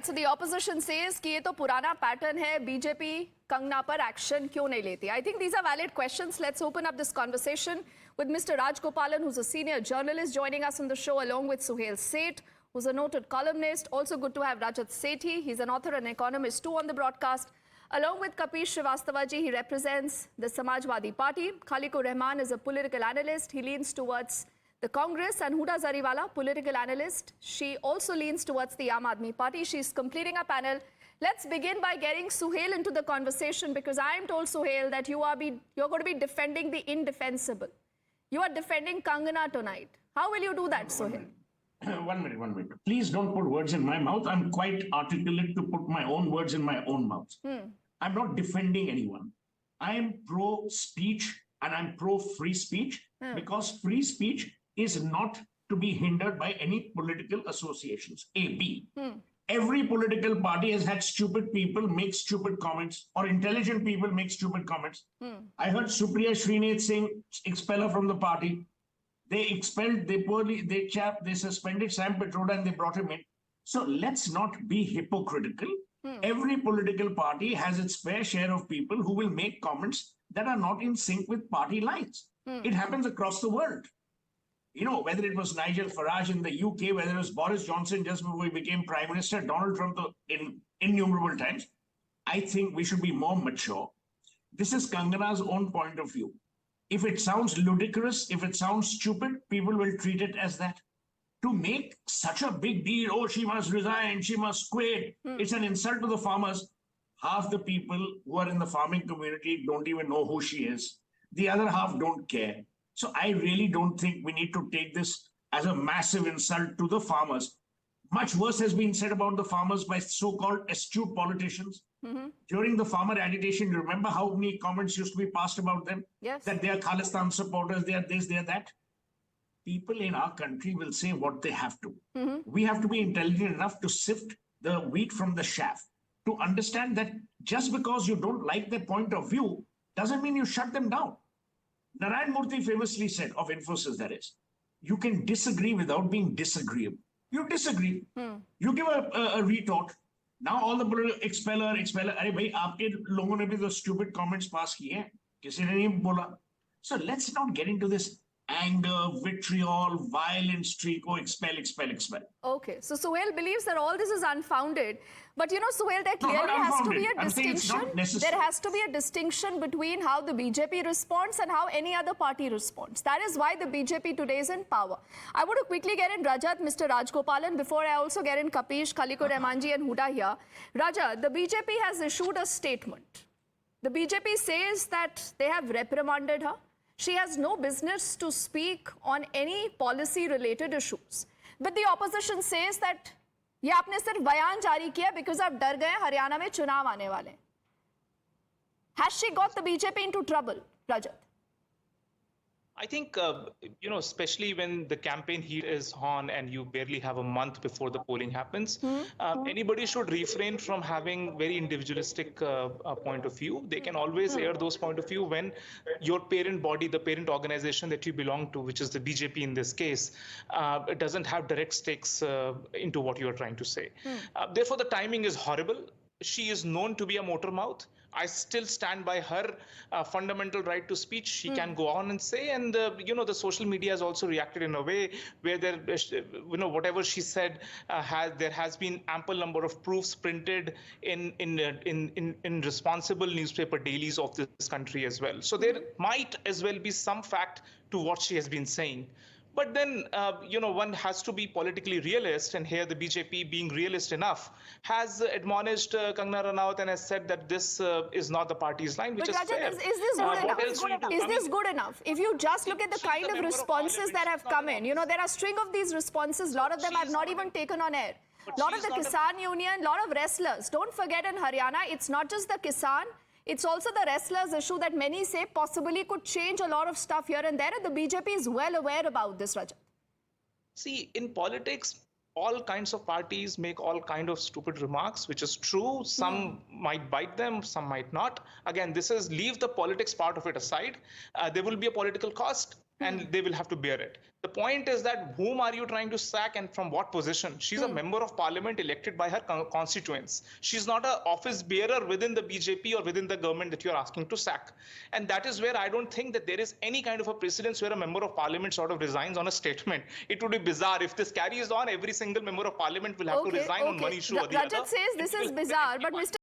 So the opposition says कि ये तो पुराना pattern है, BJP कंगना पर action क्यों नहीं लेती? I think these are valid questions. Let's open up this conversation with Mr. Raj Gopalan, who's a senior journalist, joining us on the show along with Suhel Seth, who's a noted columnist. Also good to have Rajat Sethi. He's an author and economist too on the broadcast. Along with Kapish Srivastavaji, he represents the Samajwadi Party. Khalikur Rahman is a political analyst. He leans towards the Congress, and Huda Zariwala, political analyst. She also leans towards the Aam Aadmi Party. She's completing our panel. Let's begin by getting Suhel into the conversation, because I am told, Suhel, that you're going to be defending the indefensible. You are defending Kangana tonight. How will you do that, Suhel? 1 minute. Please don't put words in my mouth. I'm quite articulate to put my own words in my own mouth. I'm not defending anyone. I am pro-speech and I'm pro-free speech because free speech is not to be hindered by any political associations. B. Every political party has had stupid people make stupid comments or intelligent people make stupid comments. I heard Supriya Srinath Singh expel her from the party. They expelled, they suspended Sam Petroda and they brought him in. So let's not be hypocritical. Every political party has its fair share of people who will make comments that are not in sync with party lines. It happens across the world. You know, whether it was Nigel Farage in the UK, whether it was Boris Johnson just before he became Prime Minister, Donald Trump in innumerable times, I think we should be more mature. This is Kangana's own point of view. If it sounds ludicrous, if it sounds stupid, people will treat it as that. To make such a big deal, oh, she must resign, she must quit, it's an insult to the farmers. Half the people who are in the farming community don't even know who she is. The other half don't care. So I really don't think we need to take this as a massive insult to the farmers. Much worse has been said about the farmers by so-called astute politicians. During the farmer agitation, you remember how many comments used to be passed about them? Yes. That they are Khalistan supporters, they are this, they are that. People in our country will say what they have to. We have to be intelligent enough to sift the wheat from the chaff, to understand that just because you don't like their point of view doesn't mean you shut them down. Narayan Murthy famously said, of Infosys that is, you can disagree without being disagreeable. You disagree. You give a retort. Now all the expeller. अरे भाई आपके लोगों ने भी तो stupid comments pass किए हैं. किसी ने नहीं बोला. So let's not get into this anger, vitriol, violent streak, oh, expel. Okay, so Suhel believes that all this is unfounded. But you know, Suhel, there clearly has to be a distinction. There has to be a distinction between how the BJP responds and how any other party responds. That is why the BJP today is in power. I want to quickly get in Rajat, Mr. Raj Gopalan, before I also get in Kapish, Khalikur Rahmanji and Huda here. Rajat, the BJP has issued a statement. The BJP says that they have reprimanded her. She has no business to speak on any policy-related issues. But the opposition says that ये आपने सिर्फ बयान जारी किया because आप डर गए हरियाणा में चुनाव आने वाले. Has she got the BJP into trouble, Rajat? I think, especially when the campaign heat is on and you barely have a month before the polling happens, anybody should refrain from having very individualistic point of view. They can always air those point of view when your parent body, the parent organization that you belong to, which is the BJP in this case, it doesn't have direct stakes into what you are trying to say. Therefore, the timing is horrible. She is known to be a motor mouth. I still stand by her fundamental right to speech. She can go on and say, and the social media has also reacted in a way where whatever she said there has been ample number of proofs printed in responsible newspaper dailies of this country as well. So there might as well be some fact to what she has been saying. But then, one has to be politically realist, and here the BJP, being realist enough, has admonished Kangana Ranaut and has said that this is not the party's line, which is fair. Is this good enough? Is this good enough? If you just look at the kind of responses that have come in, there are a string of these responses. A lot of them have not even taken on air. A lot of the Kisan Union, a lot of wrestlers. Don't forget, in Haryana, it's not just the Kisan. It's also the wrestlers issue that many say possibly could change a lot of stuff here and there, and the BJP is well aware about this, Rajat. See, in politics, all kinds of parties make all kinds of stupid remarks, which is true. Some might bite them, some might not. Again, leave the politics part of it aside. There will be a political cost. and they will have to bear it. The point is that whom are you trying to sack and from what position? She's a member of parliament elected by her constituents. She's not an office bearer within the BJP or within the government that you're asking to sack. And that is where I don't think that there is any kind of a precedence where a member of parliament sort of resigns on a statement. It would be bizarre. If this carries on, every single member of parliament will have to resign on one issue or the other. Rajat says this is bizarre, but Mr.